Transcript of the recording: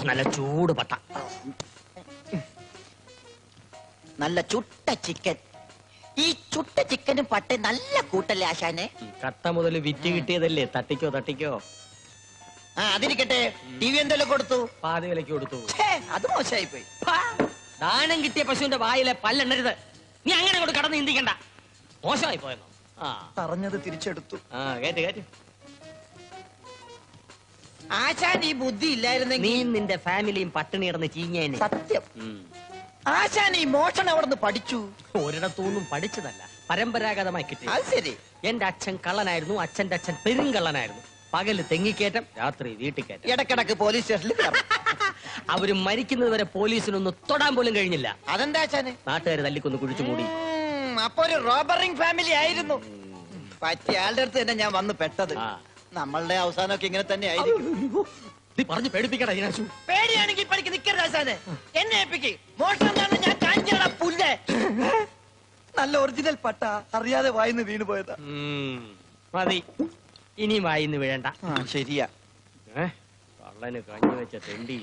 നല്ല ചൂട് പട്ട, നല്ല ചുട്ട ചിക്കൻ. ഈ ചുട്ട ചിക്കനും പട്ട നല്ല കൂട്ടല്ലേ ആശാനെ? കട്ട മുതൽ വിറ്റ് കിട്ടിയതല്ലേ, തട്ടിക്കോ തട്ടിക്കോ. അതിരിക്കട്ടെ, ടി വി എന്തെല്ലാം കൊടുത്തു? പാതി വിലക്ക് കൊടുത്തു. അത് മോശമായി പോയി. ദാനം കിട്ടിയ പശുവിന്റെ വായിലെ പല്ലെണ്ണരുത്. നീ അങ്ങനെ അങ്ങോട്ട് കടന്ന് ചിന്തിക്കണ്ട. മോശമായി പോയെന്നോ? പറഞ്ഞത് തിരിച്ചെടുത്തു. കേട്ട് കേട്ട്. ആശാൻ ഈ ബുദ്ധി ഇല്ലായിരുന്നെങ്കിൽ നീ നിന്റെ ഫാമിലിയും പട്ടിണി കിടന്ന് ചീഞ്ഞേനെ. സത്യം. ആശാൻ ഈ മോഷണം അവിടെ നിന്ന് പഠിച്ചു? ഒരിടത്തുനിന്നും പഠിച്ചതല്ല, പരമ്പരാഗതമായി കിട്ടി. അത് ശരി. എന്റെ അച്ഛൻ കള്ളനായിരുന്നു, അച്ഛന്റെ അച്ഛൻ പെരുങ്കള്ളനായിരുന്നു. പകല് തെങ്ങിക്കയറ്റം, രാത്രി വീട്ടിൽ കയറ്റം. ഇടക്കിടക്ക് പോലീസ് സ്റ്റേഷനിൽ അവര് മരിക്കുന്നത് വരെ പോലീസിനൊന്ന് തൊടാൻ പോലും കഴിഞ്ഞില്ല. അതെന്താ ആശാന്? നാട്ടുകാര് തല്ലിക്കൊന്ന് കുഴിച്ചു മൂടി. അപ്പൊ ഒരു റോബറിംഗ് ഫാമിലി ആയിരുന്നു. പറ്റിയ ആളുടെ അടുത്ത് തന്നെ ഞാൻ വന്ന് പെട്ടത്. നമ്മളുടെ അവസാനമൊക്കെ ഇങ്ങനെ തന്നെ ആയിരിക്കും. പറഞ്ഞു പേടിപ്പിക്കടാ. പേടിയാണെങ്കിൽ പഠിക്ക് നിക്കരുത് ആശാനെ. എന്നെ ഏൽപ്പിക്ക്. മോഷണം ഞാൻ കാണിച്ചടാ പുല്ലേ. നല്ല ഒറിജിനൽ പട്ട അറിയാതെ വായിന്ന് വീണു പോയതാ. മതി, ഇനി വായിന്ന് വീഴണ്ട. ശരിയാ. കള്ളന് കഞ്ഞി വെച്ച തെണ്ടി.